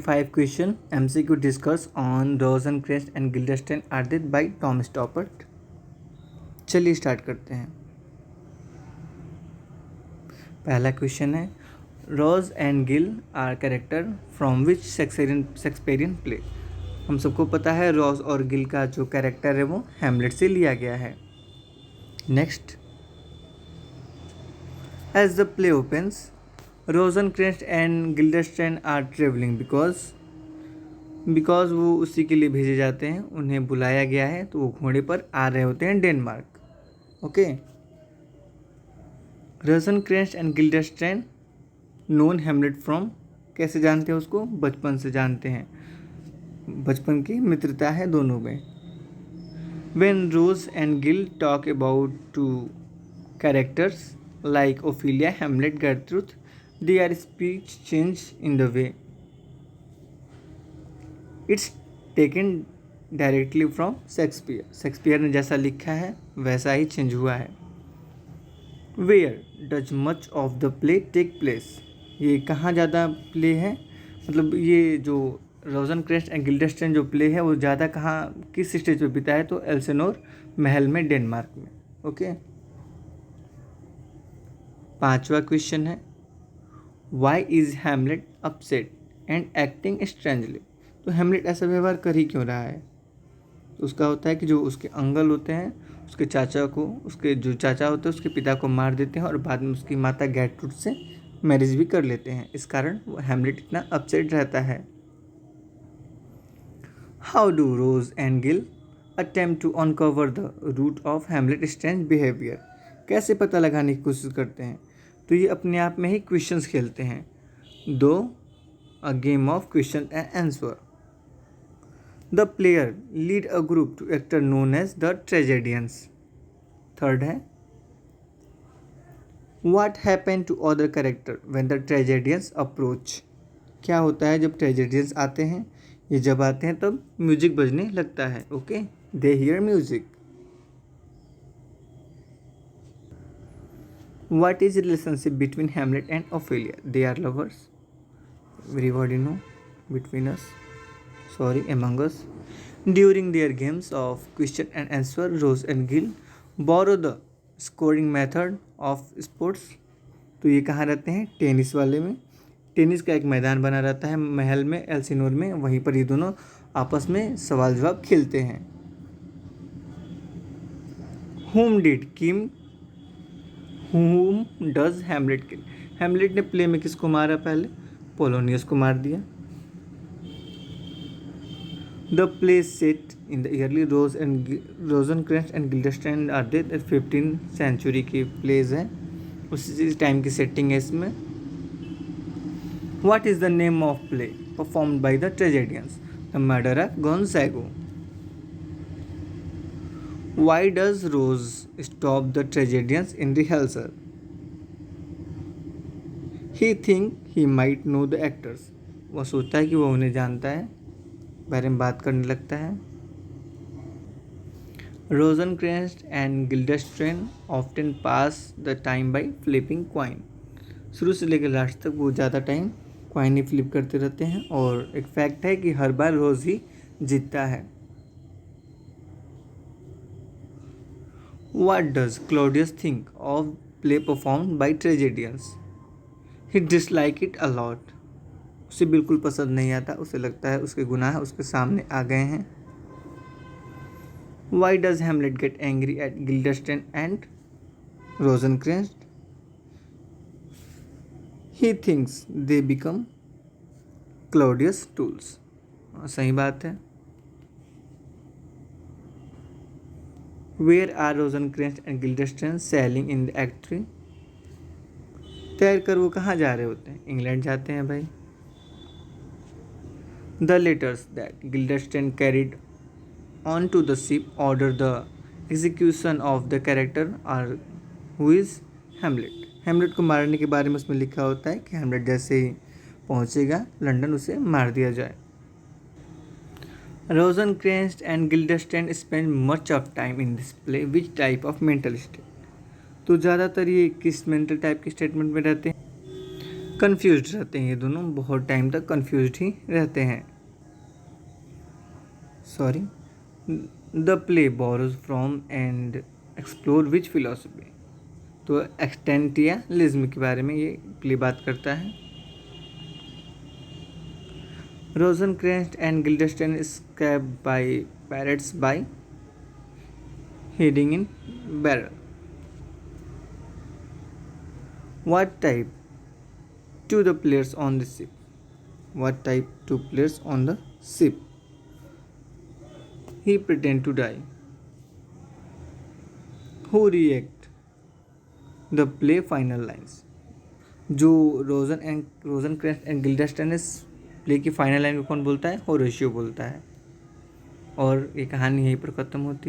5 question MCQ discuss on Rosencrantz and Guildenstern are they by Tom Stoppard। चलिए start करते हैं। पहला question है Rose and Guil are character from which Shakespearean play. हम सबको पता है रोज और गिल का जो कैरेक्टर है वो हैमलेट से लिया गया है। Next, as the play opens Rosencrantz and Guildenstern are travelling because वो उसी के लिए भेजे जाते हैं, उन्हें बुलाया गया है, तो वो घोड़े पर आ रहे होते हैं Denmark. Okay, Rosencrantz and Guildenstern known Hamlet from, कैसे जानते हैं उसको? बचपन से जानते हैं, बचपन की मित्रता है दोनों में। When Ros and Guil talk about two characters like Ophelia, Hamlet, Gertrude, their speech change in the way it's taken directly from Shakespeare। Shakespeare ने जैसा लिखा है वैसा ही चेंज हुआ है। Where does much of the play take place? ये कहाँ ज़्यादा प्ले है, मतलब ये जो रोजनक्रेंस्ट एंड गिल्डरस्टैन जो प्ले है वो ज़्यादा कहाँ किस स्टेज पे बीता है? तो एल्सेनोर महल में, डेनमार्क में। ओके, पांचवा क्वेश्चन है why is Hamlet upset and acting strangely. तो हैमलेट ऐसा व्यवहार कर ही क्यों रहा है? तो उसका होता है कि जो उसके अंकल होते हैं उसके चाचा को, उसके जो चाचा होते हैं उसके पिता को मार देते हैं और बाद में उसकी माता गेर्ट्रूड से मैरिज भी कर लेते हैं। इस कारण वो हैमलेट इतना अपसेट रहता है। How do Ros and Guil attempt to uncover the root of Hamlet strange behaviour. कैसे पता लगाने की कोशिश करते हैं? तो ये अपने आप में ही क्वेश्चंस खेलते हैं, दो a game of question and answer. The player lead a group to actor known as the tragedians. Third है what happen to other character when the tragedians approach. क्या होता है जब ट्रेजेडियंस आते हैं? ये जब आते हैं तब म्यूजिक बजने लगता है। Okay, they hear music. What is the relationship between Hamlet and Ophelia? They are lovers. Everybody know, between us. Sorry, among us. During their games of question and answer, Rose and Gil borrow the scoring method of sports। तो ये कहाँ रहते हैं? Tennis वाले में। Tennis का एक मैदान बना रहता है महल में, एल्सिनोर में, वहीं पर ये दोनों आपस में सवाल जवाब खेलते हैं। Whom did Kim Whom does Hamlet kill? Hamlet ने प्ले में किसको मारा? पहले पोलोनियस को मार दिया। The play set in the early Rosencrantz and Guildenstern are they 15th century की प्लेज है, उसी टाइम की सेटिंग है इसमें। What is the name of play performed by the tragedians? The murder of Gonzago. Why does Rose stop the tragedians in rehearsal? He think he might know the actors। वह सोचता है कि वह उन्हें जानता है, बारे में बात करने लगता है। Rosencrantz and Guildenstern often pass the time by flipping coin। शुरू से लेकर लास्ट तक वो ज़्यादा टाइम कॉइन ही फ्लिप करते रहते हैं, और एक फैक्ट है कि हर बार रोज ही जीतता है। What does Claudius think of play performed by tragedians? He dislike it a lot। उसे बिल्कुल पसंद नहीं आता, उसे लगता है उसके गुनाह उसके सामने आ गए हैं। Why does Hamlet get angry at Guildenstern and Rosencrantz? He thinks they become Claudius' tools। सही बात है। Where are Rosencrantz and Guildenstern sailing in the Act 3? तैर कर वो कहाँ जा रहे होते हैं? इंग्लैंड जाते हैं भाई। The letters that Guildenstern carried onto the ship order the execution of the character are who is Hamlet। Hamlet को मारने के बारे में उसमें लिखा होता है कि हैमलेट जैसे ही पहुँचेगा लंदन उसे मार दिया जाए। Rosencrantz and Guildenstern spend much of time in this play which type of mental state? तो ज़्यादातर ये किस मेंटल टाइप की स्टेटमेंट में रहते हैं? कंफ्यूज्ड रहते हैं, ये दोनों बहुत टाइम तक कंफ्यूज्ड ही रहते हैं। Sorry, the play borrows from and explore which philosophy. तो एक्सटेंटियलिज्म के बारे में ये प्ले बात करता है। रोजनक्रेंस्ट and गिल्डस्टेन escaped by pirates by hiding in barrel. What type to the players on the ship? What type to players on the ship? He pretend to die. Who react? The play final lines. जो रोजनक्रेंस्ट and गिल्डस्टेन play की final line को कौन बोलता है? Horatio बोलता है। और ये कहानी यहीं पर ख़त्म होती है।